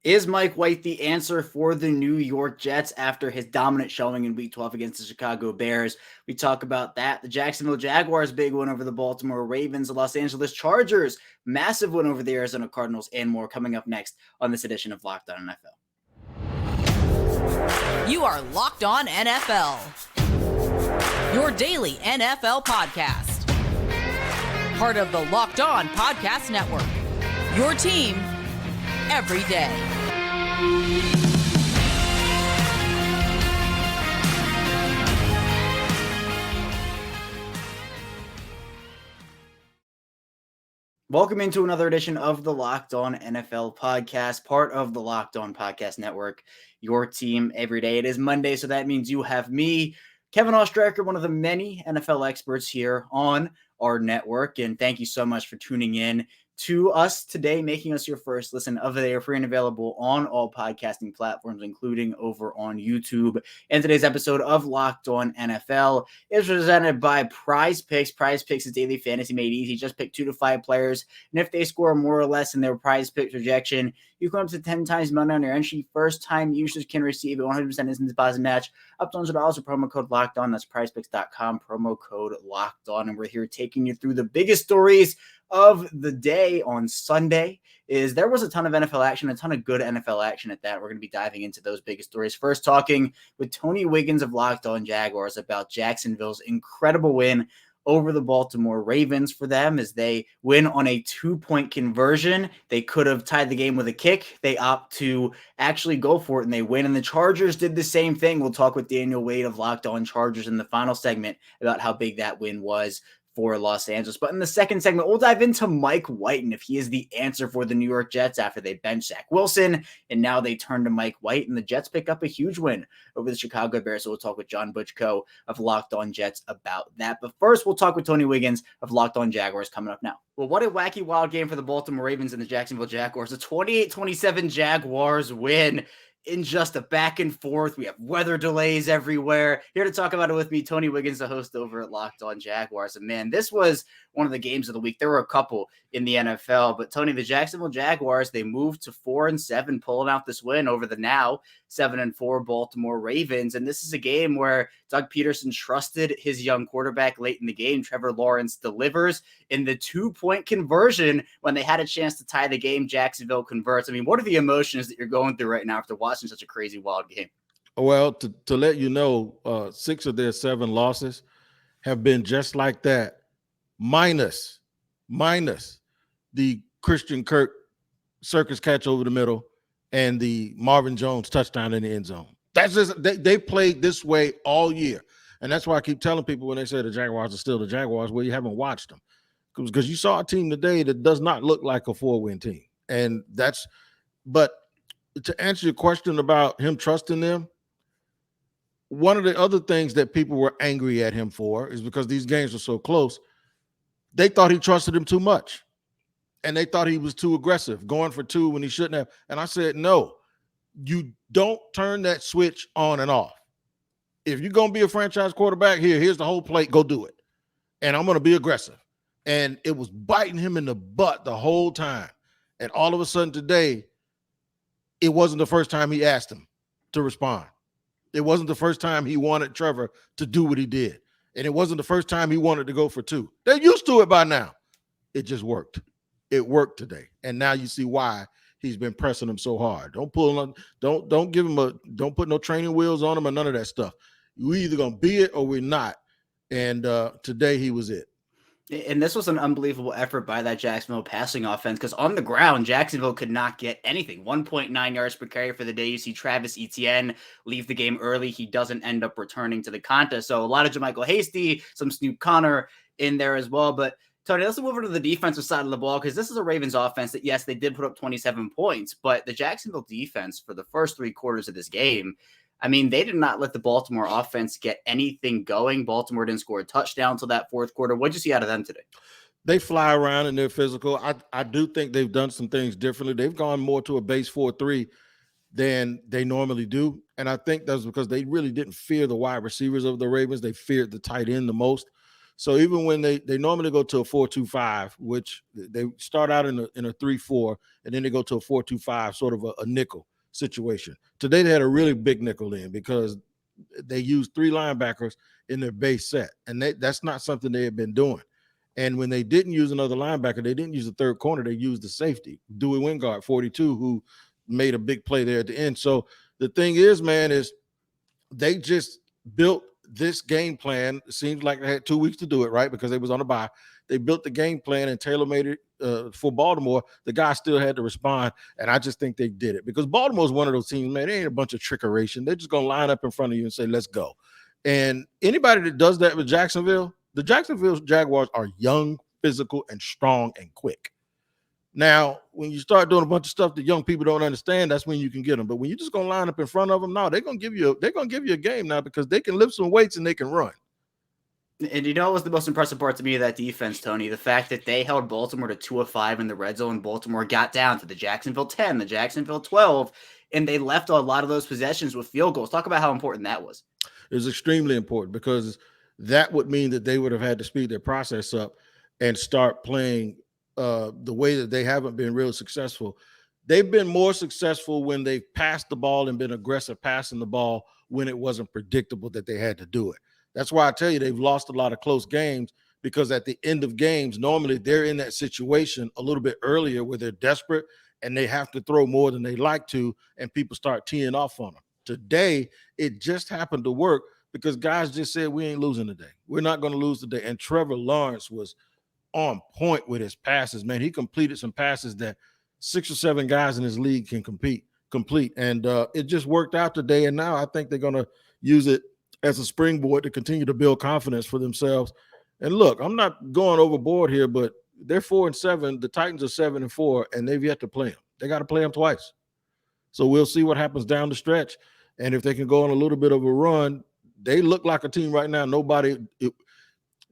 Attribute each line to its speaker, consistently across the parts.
Speaker 1: Is Mike White the answer for the New York Jets after his dominant showing in Week 12 against the Chicago Bears? We talk about that. The Jacksonville Jaguars' big win over the Baltimore Ravens. The Los Angeles Chargers' massive win over the Arizona Cardinals, and more coming up next on this edition of Locked On NFL.
Speaker 2: You are Locked On NFL, your daily NFL podcast. Part of the Locked On Podcast Network, your team every day.
Speaker 1: Welcome into another edition of the Locked On NFL podcast, part of the Locked On Podcast Network, your team every day. It is Monday, so that means you have me, Kevin Oestreicher, one of the many NFL experts here on our network. And thank you so much for tuning in to us today, making us your first listen of the day. Free and available on all podcasting platforms, including over on YouTube. And today's episode of Locked On NFL is presented by PrizePicks. PrizePicks is daily fantasy made easy. Just pick 2 to 5 players, and if they score more or less in their PrizePicks projection, you come up to 10 times money on your entry. First time users can receive a 100% instant deposit match up to $100 with promo code Locked On. That's PrizePicks.com, promo code Locked On. And we're here taking you through the biggest stories of the day on Sunday. There was a ton of NFL action, a ton of good NFL action at that. We're going to be diving into those biggest stories. First, talking with Tony Wiggins of Locked On Jaguars about Jacksonville's incredible win over the Baltimore Ravens for them as they win on a 2-point conversion. They could have tied the game with a kick. They opt to actually go for it, and they win. And the Chargers did the same thing. We'll talk with Daniel Wade of Locked On Chargers in the final segment about how big that win was for Los Angeles. But in the second segment, we'll dive into Mike White and if he is the answer for the New York Jets after they bench Zach Wilson, and now they turn to Mike White, and the Jets pick up a huge win over the Chicago Bears. So we'll talk with John Butchko of Locked On Jets about that. But first, we'll talk with Tony Wiggins of Locked On Jaguars coming up now. Well, what a wacky, wild game for the Baltimore Ravens and the Jacksonville Jaguars. A 28-27 Jaguars win in just a back and forth. We have weather delays everywhere. Here to talk about it with me, Tony Wiggins, the host over at Locked On Jaguars. And man, this was one of the games of the week. There were a couple in the NFL, but Tony, the Jacksonville Jaguars, they moved to 4-7, pulling out this win over the now 7-4 Baltimore Ravens. And this is a game where Doug Peterson trusted his young quarterback late in the game. Trevor Lawrence delivers in the 2-point conversion when they had a chance to tie the game. Jacksonville converts. I mean, what are the emotions that you're going through right now after watching such a crazy, wild game?
Speaker 3: Well, to let you know, 6 of their 7 losses have been just like that, minus the Christian Kirk circus catch over the middle and the Marvin Jones touchdown in the end zone. That's just they played this way all year. And that's why I keep telling people when they say the Jaguars are still the Jaguars, well, you haven't watched them. Because you saw a team today that does not look like a 4-win team. And but to answer your question about him trusting them, one of the other things that people were angry at him for is because these games were so close, they thought he trusted him too much. And they thought he was too aggressive, going for 2 when he shouldn't have. And I said, no, you don't turn that switch on and off. If you're going to be a franchise quarterback, here's the whole plate, go do it. And I'm going to be aggressive. And it was biting him in the butt the whole time. And all of a sudden today, it wasn't the first time he asked him to respond. It wasn't the first time he wanted Trevor to do what he did. And it wasn't the first time he wanted to go for 2. They're used to it by now. It just worked. It worked today. And now you see why he's been pressing him so hard. Don't put no training wheels on him or none of that stuff. We're either going to be it or we're not. And today he was it.
Speaker 1: And this was an unbelievable effort by that Jacksonville passing offense because on the ground, Jacksonville could not get anything. 1.9 yards per carry for the day. You see Travis Etienne leave the game early. He doesn't end up returning to the contest. So a lot of JaMychal Hasty, some Snoop Connor in there as well. But Tony, let's move over to the defensive side of the ball because this is a Ravens offense that, yes, they did put up 27 points, but the Jacksonville defense for the first 3 quarters of this game, I mean, they did not let the Baltimore offense get anything going. Baltimore didn't score a touchdown until that fourth quarter. What'd you see out of them today?
Speaker 3: They fly around and they're physical. I do think they've done some things differently. They've gone more to a base 4-3 than they normally do. And I think that's because they really didn't fear the wide receivers of the Ravens. They feared the tight end the most. So even when they normally go to a 4-2-5, which they start out in a 3-4, and then they go to a 4-2-5, sort of a nickel situation. Today they had a really big nickel in because they used 3 linebackers in their base set, and that's not something they had been doing. And when they didn't use another linebacker, they didn't use the third corner. They used the safety, Dewey Wingard, 42, who made a big play there at the end. So the thing is, man, is they just built this game plan. It seems like they had 2 weeks to do it, right? Because they was on a bye. They built the game plan and tailor-made it for Baltimore. The guy still had to respond, and I just think they did it because Baltimore's one of those teams, man, they ain't a bunch of trickeration. They're just going to line up in front of you and say, let's go. And anybody that does that with Jacksonville, the Jacksonville Jaguars are young, physical, and strong and quick. Now, when you start doing a bunch of stuff that young people don't understand, that's when you can get them. But when you're just going to line up in front of them, no, they're going to give you a game now because they can lift some weights and they can run.
Speaker 1: And you know what was the most impressive part to me of that defense, Tony? The fact that they held Baltimore to 2 of 5 in the red zone. Baltimore got down to the Jacksonville 10, the Jacksonville 12, and they left a lot of those possessions with field goals. Talk about how important that was.
Speaker 3: It was extremely important because that would mean that they would have had to speed their process up and start playing the way that they haven't been real successful. They've been more successful when they've passed the ball and been aggressive passing the ball when it wasn't predictable that they had to do it. That's why I tell you they've lost a lot of close games because at the end of games, normally they're in that situation a little bit earlier where they're desperate and they have to throw more than they like to, and people start teeing off on them. Today, it just happened to work because guys just said, we ain't losing today. We're not going to lose today. And Trevor Lawrence was on point with his passes, man. He completed some passes that 6 or 7 guys in his league can complete. And it just worked out today. And now I think they're going to use it as a springboard to continue to build confidence for themselves. And look, I'm not going overboard here, but they're 4-7. The Titans are 7-4, and they've yet to play them. They got to play them twice. So we'll see what happens down the stretch. And if they can go on a little bit of a run, they look like a team right now. Nobody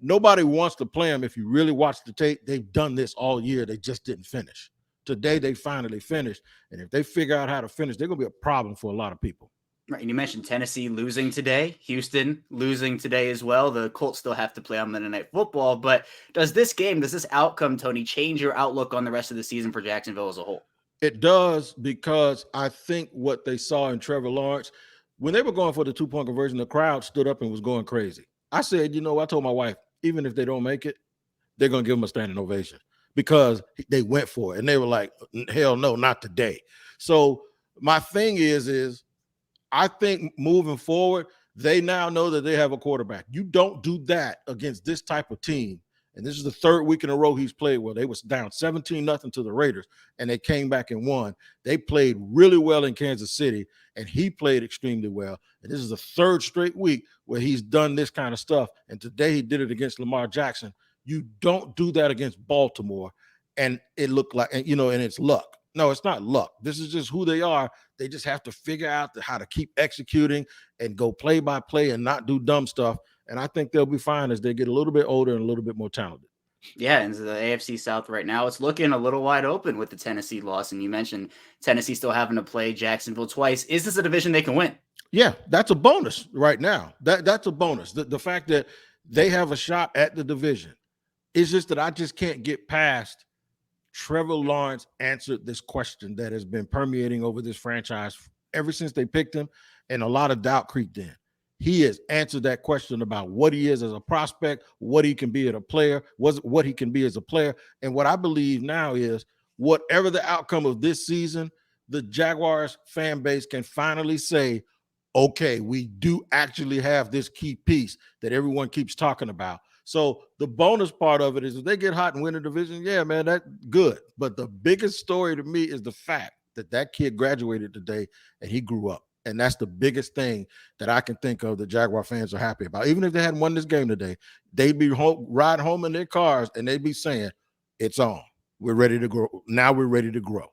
Speaker 3: wants to play them. If you really watch the tape, they've done this all year. They just didn't finish. Today, they finally finished. And if they figure out how to finish, they're going to be a problem for a lot of people.
Speaker 1: Right, and you mentioned Tennessee losing today, Houston losing today as well. The Colts still have to play on Monday Night Football, but does this outcome, Tony, change your outlook on the rest of the season for Jacksonville as a whole?
Speaker 3: It does, because I think what they saw in Trevor Lawrence, when they were going for the 2-point conversion, the crowd stood up and was going crazy. I said, I told my wife, even if they don't make it, they're going to give them a standing ovation because they went for it. And they were like, hell no, not today. So my thing is I think moving forward, they now know that they have a quarterback. You don't do that against this type of team. And this is the 3rd week in a row he's played well. They was down 17-0 to the Raiders, and they came back and won. They played really well in Kansas City, and he played extremely well. And this is the 3rd straight week where he's done this kind of stuff. And today he did it against Lamar Jackson. You don't do that against Baltimore, and it looked like, and it's luck. No, it's not luck. This is just who they are. They just have to figure out how to keep executing and go play by play and not do dumb stuff. And I think they'll be fine as they get a little bit older and a little bit more talented.
Speaker 1: Yeah, and the AFC South right now, it's looking a little wide open with the Tennessee loss. And you mentioned Tennessee still having to play Jacksonville twice. Is this a division they can win?
Speaker 3: Yeah, that's a bonus right now. That's a bonus. The fact that they have a shot at the division. It's just that I just can't get past Trevor Lawrence answered this question that has been permeating over this franchise ever since they picked him, and a lot of doubt creeped in. He has answered that question about what he is as a prospect, what he can be as a player, what he can be as a player. And what I believe now is whatever the outcome of this season, the Jaguars fan base can finally say, okay, we do actually have this key piece that everyone keeps talking about. So the bonus part of it is if they get hot and win the division, yeah, man, that's good. But the biggest story to me is the fact that kid graduated today and he grew up. And that's the biggest thing that I can think of that Jaguar fans are happy about. Even if they hadn't won this game today, they'd be riding home in their cars and they'd be saying, it's on. We're ready to grow. Now we're ready to grow.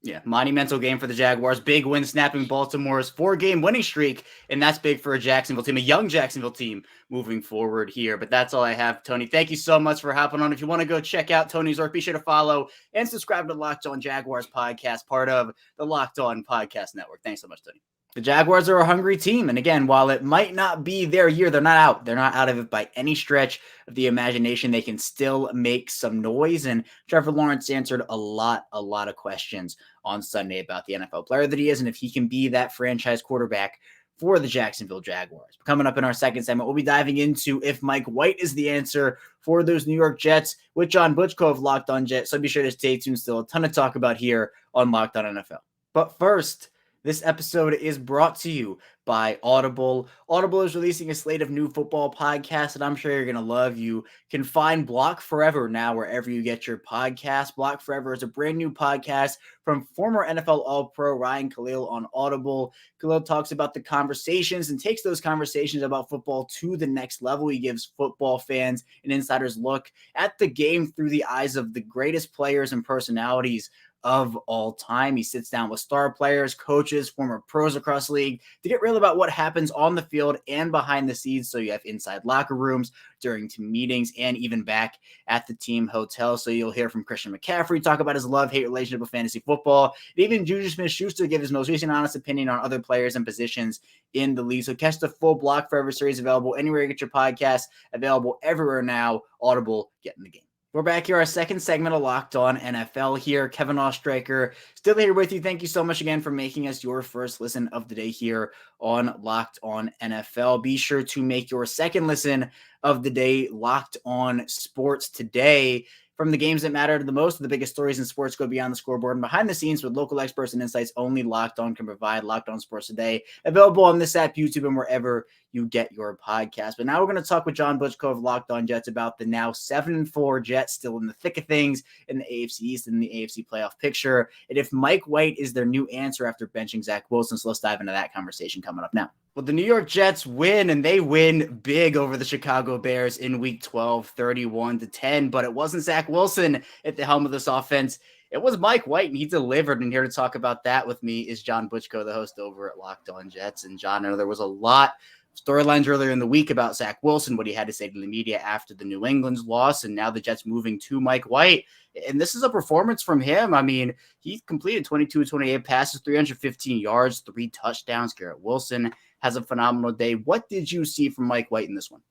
Speaker 1: Yeah, monumental game for the Jaguars. Big win snapping Baltimore's 4-game winning streak, and that's big for a Jacksonville team, a young Jacksonville team moving forward here. But that's all I have, Tony. Thank you so much for hopping on. If you want to go check out Tony's work, be sure to follow and subscribe to Locked On Jaguars podcast, part of the Locked On Podcast Network. Thanks so much, Tony. The Jaguars are a hungry team. And again, while it might not be their year, they're not out. They're not out of it by any stretch of the imagination. They can still make some noise. And Trevor Lawrence answered a lot of questions on Sunday about the NFL player that he is and if he can be that franchise quarterback for the Jacksonville Jaguars. Coming up in our second segment, we'll be diving into if Mike White is the answer for those New York Jets with John Butchko of Locked On Jets. So be sure to stay tuned. Still a ton to talk about here on Locked On NFL. But first, this episode is brought to you by Audible. Audible is releasing a slate of new football podcasts that I'm sure you're going to love. You can find Block Forever now wherever you get your podcast. Block Forever is a brand new podcast from former NFL All-Pro Ryan Khalil on Audible. Khalil talks about the conversations and takes those conversations about football to the next level. He gives football fans an insider's look at the game through the eyes of the greatest players and personalities of all time. He sits down with star players, coaches, former pros across the league to get real about what happens on the field and behind the scenes. So you have inside locker rooms, during team meetings, and even back at the team hotel. So you'll hear from Christian McCaffrey talk about his love-hate relationship with fantasy football. And even Juju Smith-Schuster give his most recent honest opinion on other players and positions in the league. So catch the full Block Forever series available anywhere you get your podcasts, available everywhere now. Audible, get in the game. We're back here, our second segment of Locked On NFL here. Kevin Ostraker still here with you. Thank you so much again for making us your first listen of the day here on Locked On NFL. Be sure to make your second listen of the day Locked On Sports Today. From the games that matter the most, the biggest stories in sports go beyond the scoreboard and behind the scenes with local experts and insights only Locked On can provide. Locked On Sports Today, available on this app, YouTube, and wherever you get your podcast. But now we're going to talk with John Butchko of Locked On Jets about the now 7-4 Jets still in the thick of things in the AFC East and the AFC playoff picture. And if Mike White is their new answer after benching Zach Wilson. So let's dive into that conversation coming up now. Well, the New York Jets win, and they win big over the Chicago Bears in Week 12, 31-10. But it wasn't Zach Wilson at the helm of this offense. It was Mike White, and he delivered. And here to talk about that with me is John Butchko, the host over at Locked On Jets. And John, I know there was a lot of storylines earlier in the week about Zach Wilson, what he had to say to the media after the New England's loss, and now the Jets moving to Mike White. And this is a performance from him. I mean, he completed 22-28 passes, 315 yards, 3 touchdowns. Garrett Wilson has a phenomenal day. What did you see from Mike White in this one?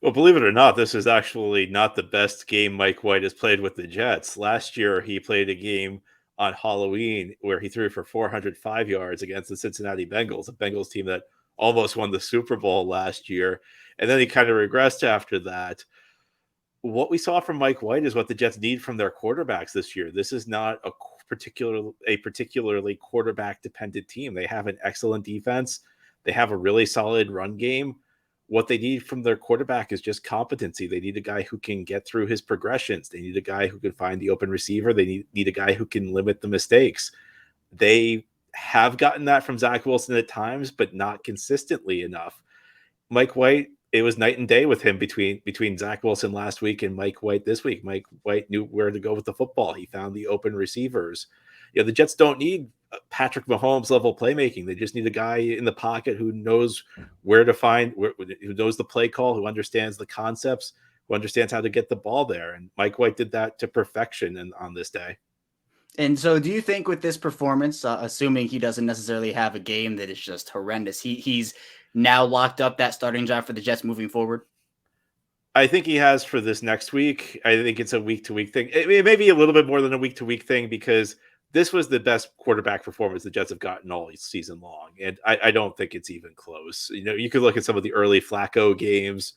Speaker 4: Well, believe it or not, this is actually not the best game Mike White has played with the Jets. Last year, he played a game on Halloween where he threw for 405 yards against the Cincinnati Bengals, a Bengals team that almost won the Super Bowl last year. And then he kind of regressed after that. What we saw from Mike White is what the Jets need from their quarterbacks this year. This is not a particularly quarterback-dependent team. They have an excellent defense. They have a really solid run game. What they need from their quarterback is just competency. They need a guy who can get through his progressions. They need a guy who can find the open receiver. They need a guy who can limit the mistakes. They have gotten that from Zach Wilson at times, but not consistently enough. Mike White, it was night and day with him between Zach Wilson last week and Mike White this week. Mike White knew where to go with the football. He found the open receivers. The Jets don't need Patrick Mahomes level playmaking. They just need a guy in the pocket who knows where to find, who knows the play call, who understands the concepts, who understands how to get the ball there. And Mike White did that to perfection on this day.
Speaker 1: And so do you think with this performance, assuming he doesn't necessarily have a game that is just horrendous, he's now locked up that starting job for the Jets moving forward?
Speaker 4: I think he has for this next week. I think it's a week-to-week thing. It may be a little bit more than a week-to-week thing because this was the best quarterback performance the Jets have gotten all season long. And I don't think it's even close. You could look at some of the early Flacco games,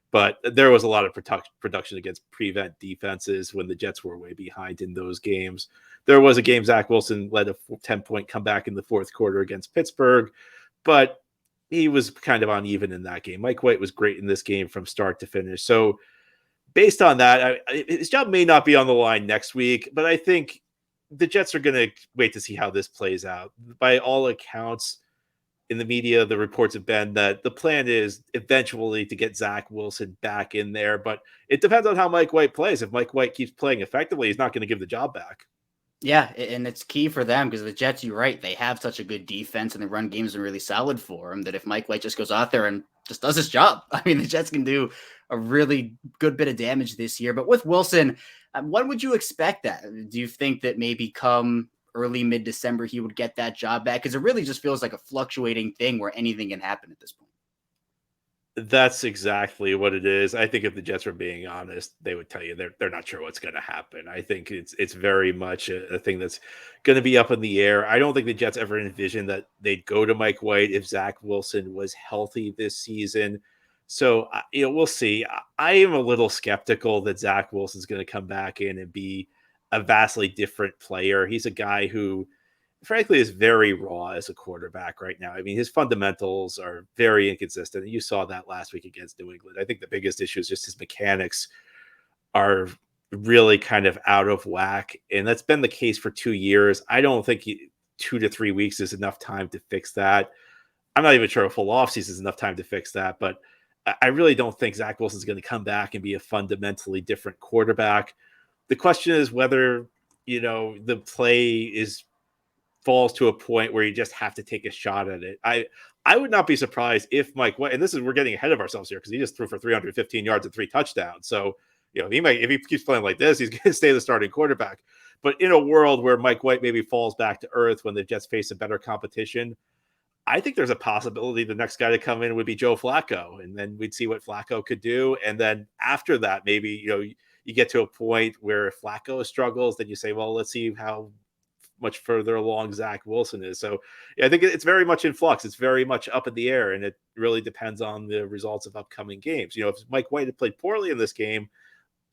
Speaker 4: but there was a lot of production against prevent defenses when the Jets were way behind in those games. There was a game Zach Wilson led a 10-point comeback in the fourth quarter against Pittsburgh, but he was kind of uneven in that game. Mike White was great in this game from start to finish. So based on that, his job may not be on the line next week, but I think the Jets are going to wait to see how this plays out. By all accounts, in the media, the reports have been that the plan is eventually to get Zach Wilson back in there, but it depends on how Mike White plays. If Mike White keeps playing effectively, he's not going to give the job back.
Speaker 1: Yeah, and it's key for them because the Jets, you're right, they have such a good defense and the run game's been really solid for them that if Mike White just goes out there and just does his job, I mean, the Jets can do a really good bit of damage this year. But with Wilson, when would you expect that? Do you think that maybe come early mid-December he would get that job back? Because it really just feels like a fluctuating thing where anything can happen at this point.
Speaker 4: That's exactly what it is. I think if the Jets were being honest, they would tell you they're not sure what's going to happen. I think it's very much a thing that's going to be up in the air. I don't think the Jets ever envisioned that they'd go to Mike White if Zach Wilson was healthy this season. So we'll see. I am a little skeptical that Zach Wilson's going to come back in and be a vastly different player. He's a guy who, frankly, is very raw as a quarterback right now. I mean, his fundamentals are very inconsistent. You saw that last week against New England. I think the biggest issue is just his mechanics are really kind of out of whack. And that's been the case for 2 years. I don't think 2 to 3 weeks is enough time to fix that. I'm not even sure a full offseason is enough time to fix that. But I really don't think Zach Wilson's going to come back and be a fundamentally different quarterback. The question is whether, the play falls to a point where you just have to take a shot at it. I would not be surprised if Mike White, and we're getting ahead of ourselves here because he just threw for 315 yards and 3 touchdowns. So, if he keeps playing like this, he's going to stay the starting quarterback. But in a world where Mike White maybe falls back to earth when the Jets face a better competition, I think there's a possibility the next guy to come in would be Joe Flacco, and then we'd see what Flacco could do. And then after that, maybe, you get to a point where if Flacco struggles, then you say, well, let's see how much further along Zach Wilson is. So I think it's very much in flux. It's very much up in the air, and it really depends on the results of upcoming games. If Mike White had played poorly in this game,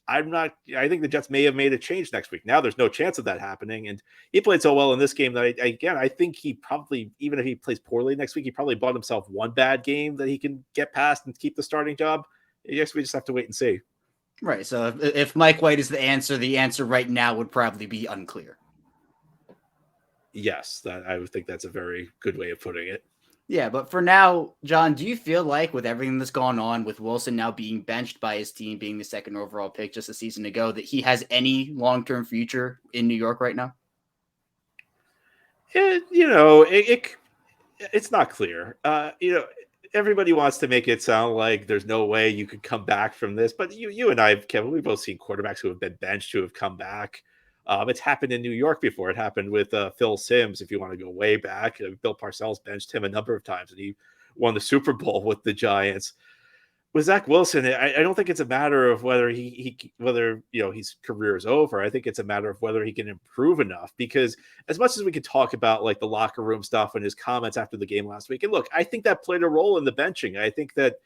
Speaker 4: I think the Jets may have made a change next week. Now there's no chance of that happening. And he played so well in this game that I think he probably, even if he plays poorly next week, he probably bought himself one bad game that he can get past and keep the starting job. Yes, we just have to wait and see.
Speaker 1: Right. So if Mike White is the answer right now would probably be unclear.
Speaker 4: Yes, I would think that's a very good way of putting it.
Speaker 1: Yeah, but for now, John, do you feel like with everything that's gone on, with Wilson now being benched by his team, being the second overall pick just a season ago, that he has any long-term future in New York right now?
Speaker 4: It's not clear. Everybody wants to make it sound like there's no way you could come back from this. But you and I, Kevin, we've both seen quarterbacks who have been benched who have come back. It's happened in New York before. It happened with Phil Simms, if you want to go way back. Bill Parcells benched him a number of times, and he won the Super Bowl with the Giants. With Zach Wilson, I don't think it's a matter of whether his career is over. I think it's a matter of whether he can improve enough. Because as much as we could talk about like the locker room stuff and his comments after the game last week, and look, I think that played a role in the benching. I think that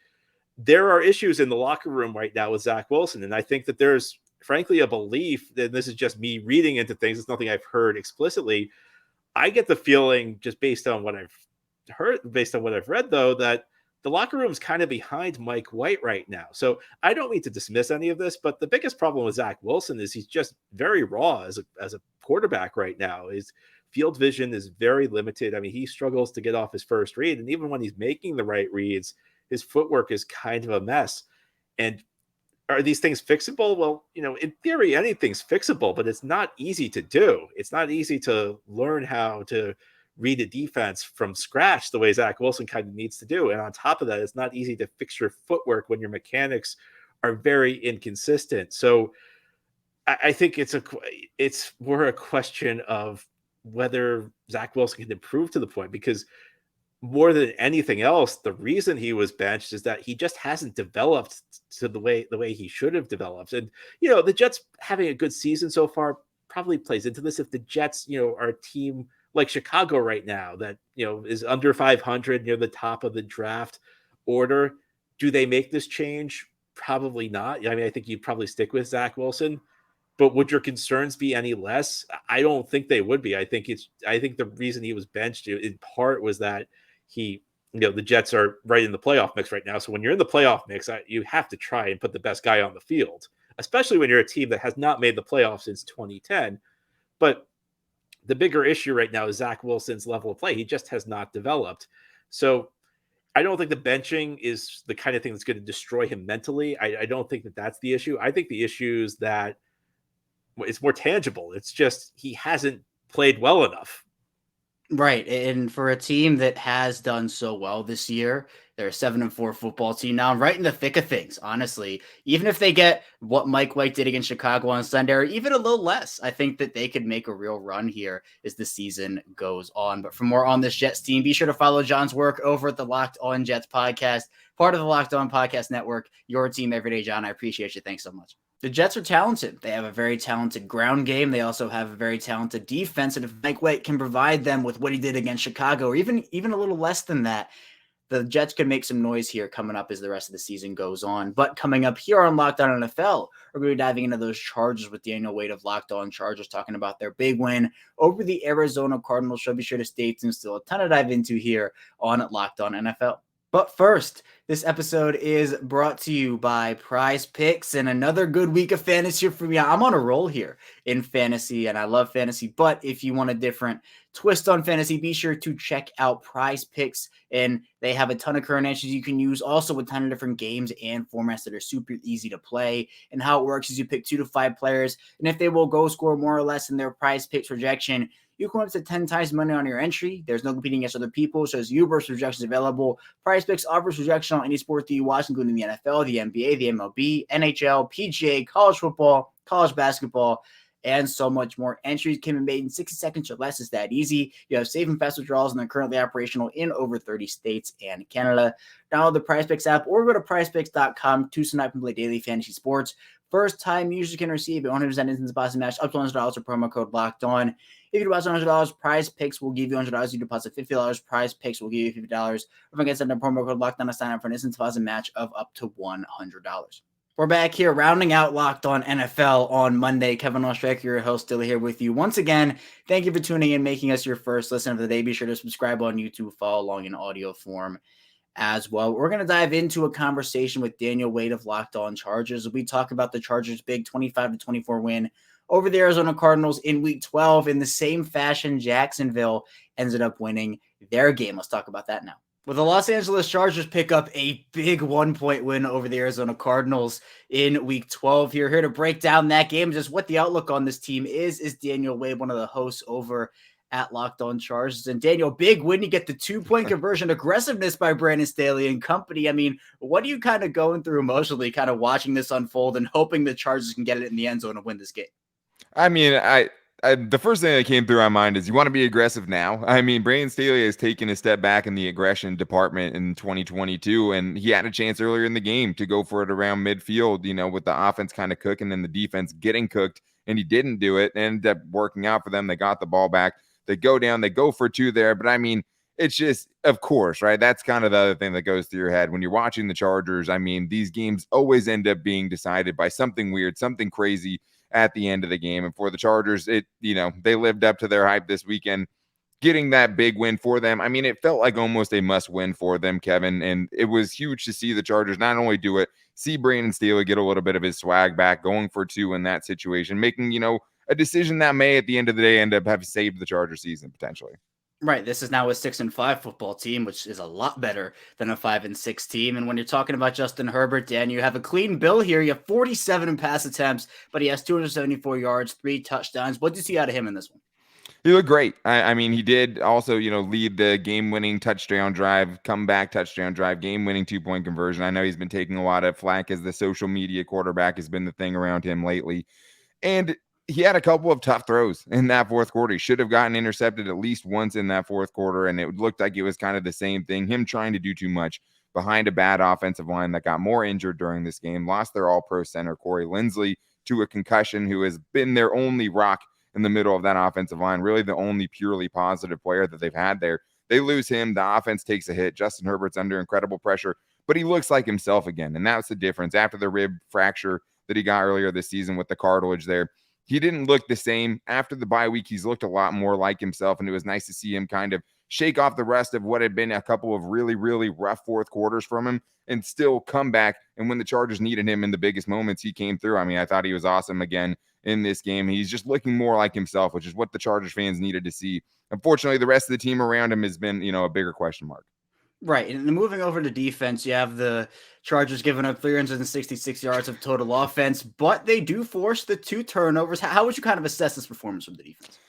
Speaker 4: there are issues in the locker room right now with Zach Wilson, and I think that there's frankly a belief, and this is just me reading into things, it's nothing I've heard explicitly. I get the feeling, just based on what I've heard, based on what I've read, though, that the locker room is kind of behind Mike White right now. So I don't mean to dismiss any of this, but the biggest problem with Zach Wilson is he's just very raw as a quarterback right now. His field vision is very limited. I mean, he struggles to get off his first read, and even when he's making the right reads, his footwork is kind of a mess. And are these things fixable? Well, in theory, anything's fixable, but it's not easy to do. It's not easy to learn how to read a defense from scratch the way Zach Wilson kind of needs to do. And on top of that, it's not easy to fix your footwork when your mechanics are very inconsistent. So I think it's more a question of whether Zach Wilson can improve to the point, because more than anything else, the reason he was benched is that he just hasn't developed to the way he should have developed. And, the Jets having a good season so far probably plays into this. If the Jets, are a team like Chicago right now that, is under 500 near the top of the draft order, do they make this change? Probably not. I mean, I think you'd probably stick with Zach Wilson, but would your concerns be any less? I don't think they would be. I think the reason he was benched in part was that the Jets are right in the playoff mix right now. So when you're in the playoff mix, you have to try and put the best guy on the field, especially when you're a team that has not made the playoffs since 2010. But the bigger issue right now is Zach Wilson's level of play. He just has not developed. So I don't think the benching is the kind of thing that's going to destroy him mentally. I don't think that that's the issue. I think the issue is that it's more tangible. It's just he hasn't played well enough.
Speaker 1: Right. And for a team that has done so well this year, they're a 7-4 football team now, right in the thick of things, honestly. Even if they get what Mike White did against Chicago on Sunday, or even a little less, I think that they could make a real run here as the season goes on. But for more on this Jets team, be sure to follow John's work over at the Locked On Jets podcast, part of the Locked On Podcast Network, your team every day, John. I appreciate you. Thanks so much. The Jets are talented. They have a very talented ground game. They also have a very talented defense. And if Mike White can provide them with what he did against Chicago, or even a little less than that, the Jets could make some noise here coming up as the rest of the season goes on. But coming up here on Locked On NFL, we're going to be diving into those Chargers with Daniel Wade of Locked On Chargers, talking about their big win over the Arizona Cardinals. So be sure to stay tuned. Still a ton to dive into here on Locked On NFL. But first, this episode is brought to you by PrizePicks, and another good week of fantasy for me. I'm on a roll here in fantasy, and I love fantasy. But if you want a different twist on fantasy, be sure to check out PrizePicks, and they have a ton of current entries you can use, also a ton of different games and formats that are super easy to play. And how it works is you pick 2 to 5 players, and if they will go score more or less in their PrizePicks projection, you can up to 10 times money on your entry. There's no competing against other people, so there's U-Burst projections available. PrizePicks offers projection on any sport that you watch, including the NFL, the NBA, the MLB, NHL, PGA, college football, college basketball, and so much more. Entries can be made in 60 seconds or less. It's that easy. You have safe and fast withdrawals, and they're currently operational in over 30 states and Canada. Download the PrizePicks app or go to prizepicks.com to sign up and play daily fantasy sports. First-time users can receive a 100% instant deposit match up to $100 with promo code Locked On. If you deposit $100, PrizePicks will give you $100. You deposit $50, PrizePicks will give you $50. If I get sent a promo code Locked On to sign up for an instant deposit match of up to $100. We're back here rounding out Locked On NFL on Monday. Kevin Ostraker, your host, still here with you. Once again, thank you for tuning in, making us your first listen of the day. Be sure to subscribe on YouTube, follow along in audio form as well. We're going to dive into a conversation with Daniel Wade of Locked On Chargers. We talk about the Chargers' big 25-24 win over the Arizona Cardinals in Week 12. In the same fashion, Jacksonville ended up winning their game. Let's talk about that now. Well, the Los Angeles Chargers pick up a big 1-point win over the Arizona Cardinals in Week 12. You're here to break down that game, just what the outlook on this team is Daniel Wade, one of the hosts over at Locked On Chargers. And Daniel, big win. You get the 2-point conversion, aggressiveness by Brandon Staley and company. I mean, what are you kind of going through emotionally, kind of watching this unfold and hoping the Chargers can get it in the end zone and win this game?
Speaker 5: I mean, the first thing that came through my mind is you want to be aggressive now. I mean, Brandon Staley has taken a step back in the aggression department in 2022, and he had a chance earlier in the game to go for it around midfield, with the offense kind of cooking and the defense getting cooked, and he didn't do it. It ended up working out for them. They got the ball back. They go down. They go for 2 there. But, I mean, it's just, of course, right? That's kind of the other thing that goes through your head when you're watching the Chargers. I mean, these games always end up being decided by something weird, something crazy at the end of the game. And for the Chargers, they lived up to their hype this weekend, getting that big win for them. I mean, it felt like almost a must win for them, Kevin. And it was huge to see the Chargers not only do it, see Brandon Staley get a little bit of his swag back, going for 2 in that situation, making, a decision that may at the end of the day end up have saved the Charger season potentially.
Speaker 1: Right. This is now a 6-5 football team, which is a lot better than a 5-6 team. And when you're talking about Justin Herbert, Dan, you have a clean bill here. You have 47 in pass attempts, but he has 274 yards, 3 touchdowns. What did you see out of him in this one?
Speaker 5: He looked great. I mean, he did also, lead the game-winning touchdown drive, comeback touchdown drive, game-winning 2-point conversion. I know he's been taking a lot of flack as the social media quarterback has been the thing around him lately. And he had a couple of tough throws in that fourth quarter. He should have gotten intercepted at least once in that fourth quarter, and it looked like it was kind of the same thing, him trying to do too much behind a bad offensive line that got more injured during this game, lost their all-pro center, Corey Linsley, to a concussion, who has been their only rock in the middle of that offensive line, really the only purely positive player that they've had there. They lose him. The offense takes a hit. Justin Herbert's under incredible pressure, but he looks like himself again, and that's the difference. After the rib fracture that he got earlier this season with the cartilage there, he didn't look the same. After the bye week, he's looked a lot more like himself, and it was nice to see him kind of shake off the rest of what had been a couple of really, really rough fourth quarters from him and still come back. And when the Chargers needed him in the biggest moments, he came through. I mean, I thought he was awesome again in this game. He's just looking more like himself, which is what the Chargers fans needed to see. Unfortunately, the rest of the team around him has been, a bigger question mark.
Speaker 1: Right. And moving over to defense, you have the Chargers giving up 366 yards of total offense, but they do force the 2 turnovers. How would you kind of assess this performance from the defense?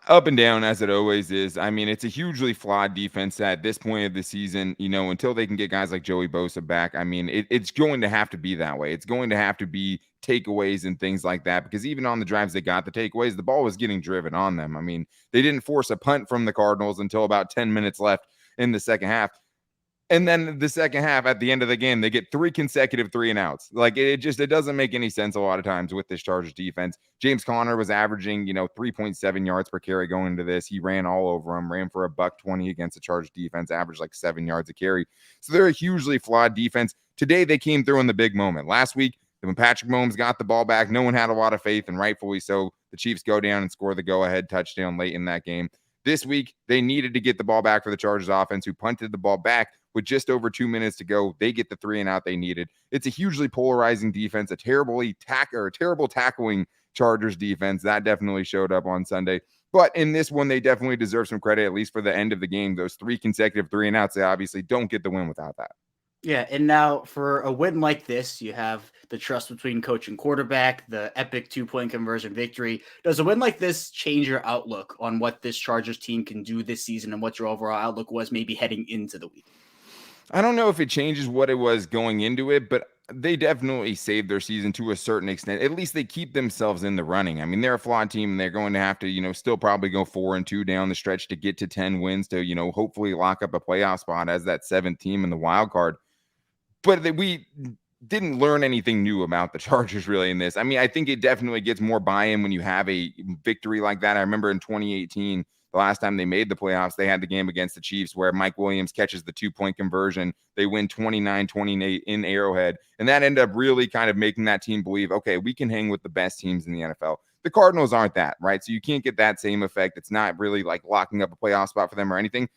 Speaker 5: Up and down, as it always is. I mean, it's a hugely flawed defense at this point of the season, until they can get guys like Joey Bosa back. I mean, it's going to have to be that way. It's going to have to be takeaways and things like that, because even on the drives they got the takeaways, the ball was getting driven on them. I mean, they didn't force a punt from the Cardinals until about 10 minutes left in the second half. And then the second half, at the end of the game, they get 3 consecutive 3-and-outs. Like, it doesn't make any sense a lot of times with this Chargers defense. James Conner was averaging, 3.7 yards per carry going into this. He ran all over him, ran for $120 against the Chargers defense, averaged like 7 yards a carry. So they're a hugely flawed defense. Today, they came through in the big moment. Last week, when Patrick Mahomes got the ball back, no one had a lot of faith, and rightfully so. The Chiefs go down and score the go-ahead touchdown late in that game. This week, they needed to get the ball back for the Chargers offense, who punted the ball back with just over 2 minutes to go. They get the 3-and-out they needed. It's a hugely polarizing defense, a terrible tackling Chargers defense. That definitely showed up on Sunday. But in this one, they definitely deserve some credit, at least for the end of the game. Those 3 consecutive 3-and-outs, they obviously don't get the win without that.
Speaker 1: Yeah, and now for a win like this, you have the trust between coach and quarterback, the epic 2-point conversion victory. Does a win like this change your outlook on what this Chargers team can do this season and what your overall outlook was maybe heading into the week?
Speaker 5: I don't know if it changes what it was going into it, but they definitely saved their season to a certain extent. At least they keep themselves in the running. I mean, they're a flawed team, and they're going to have to, still probably go 4-2 down the stretch to get to 10 wins to, hopefully lock up a playoff spot as that 7th team in the wild card. But we didn't learn anything new about the Chargers really in this. I mean, I think it definitely gets more buy-in when you have a victory like that. I remember in 2018, the last time they made the playoffs, they had the game against the Chiefs where Mike Williams catches the 2-point conversion. They win 29-28 in Arrowhead. And that ended up really kind of making that team believe, okay, we can hang with the best teams in the NFL. The Cardinals aren't that, right? So you can't get that same effect. It's not really like locking up a playoff spot for them or anything.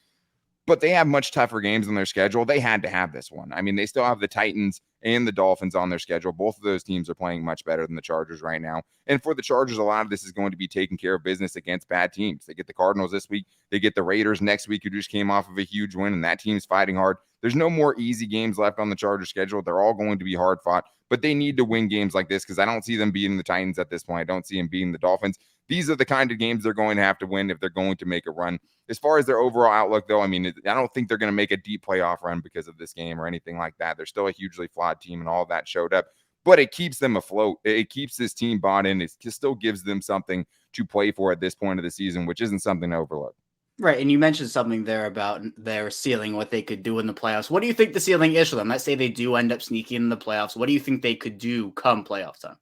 Speaker 5: But they have much tougher games on their schedule. They had to have this one. I mean, they still have the Titans and the Dolphins on their schedule. Both of those teams are playing much better than the Chargers right now. And for the Chargers, a lot of this is going to be taking care of business against bad teams. They get the Cardinals this week. They get the Raiders next week, who just came off of a huge win, and that team's fighting hard. There's no more easy games left on the Chargers schedule. They're all going to be hard fought, but they need to win games like this because I don't see them beating the Titans at this point. I don't see them beating the Dolphins. These are the kind of games they're going to have to win if they're going to make a run. As far as their overall outlook, though, I mean, I don't think they're going to make a deep playoff run because of this game or anything like that. They're still a hugely flawed team, and all of that showed up. But it keeps them afloat. It keeps this team bought in. It still gives them something to play for at this point of the season, which isn't something to overlook.
Speaker 1: Right, and you mentioned something there about their ceiling, what they could do in the playoffs. What do you think the ceiling is for them? Let's say they do end up sneaking in the playoffs. What do you think they could do come playoff time?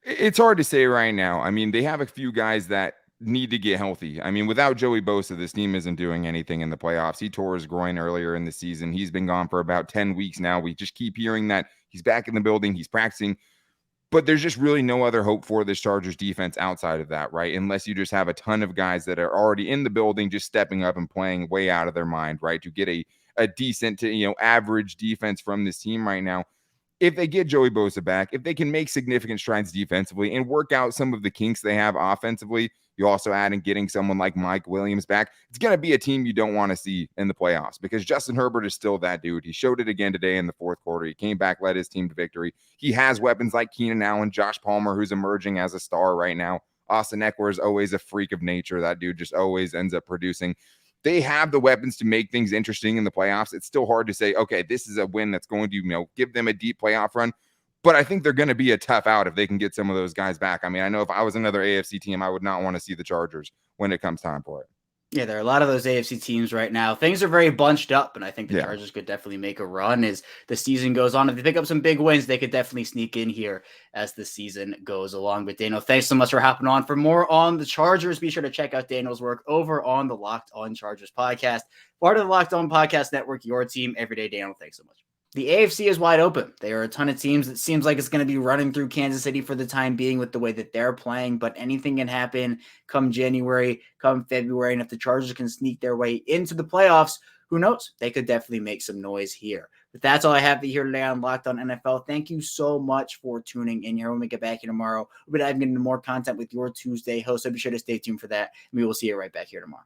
Speaker 5: It's hard to say right now. I mean, they have a few guys that need to get healthy. I mean, without Joey Bosa, this team isn't doing anything in the playoffs. He tore his groin earlier in the season. He's been gone for about 10 weeks now. We just keep hearing that he's back in the building, he's practicing. But there's just really no other hope for this Chargers defense outside of that, right? Unless you just have a ton of guys that are already in the building, just stepping up and playing way out of their mind, right? To get a decent to, average defense from this team right now. If they get Joey Bosa back, if they can make significant strides defensively and work out some of the kinks they have offensively, you also add in getting someone like Mike Williams back, it's going to be a team you don't want to see in the playoffs because Justin Herbert is still that dude. He showed it again today in the fourth quarter. He came back, led his team to victory. He has weapons like Keenan Allen, Josh Palmer, who's emerging as a star right now. Austin Eckler is always a freak of nature. That dude just always ends up producing. They have the weapons to make things interesting in the playoffs. It's still hard to say, okay, this is a win that's going to, give them a deep playoff run. But I think they're going to be a tough out if they can get some of those guys back. I mean, I know if I was another AFC team, I would not want to see the Chargers when it comes time for it.
Speaker 1: Yeah, there are a lot of those AFC teams right now. Things are very bunched up, and I think the Chargers could definitely make a run as the season goes on. If they pick up some big wins, they could definitely sneak in here as the season goes along. But Daniel, thanks so much for hopping on. For more on the Chargers, be sure to check out Daniel's work over on the Locked On Chargers podcast, part of the Locked On Podcast Network, your team every day. Daniel, thanks so much. The AFC is wide open. There are a ton of teams. It seems like it's going to be running through Kansas City for the time being with the way that they're playing, but anything can happen come January, come February, and if the Chargers can sneak their way into the playoffs, who knows? They could definitely make some noise here. But that's all I have here today on Locked On NFL. Thank you so much for tuning in here. When we get back here tomorrow, we'll be diving into more content with your Tuesday host, so be sure to stay tuned for that, and we will see you right back here tomorrow.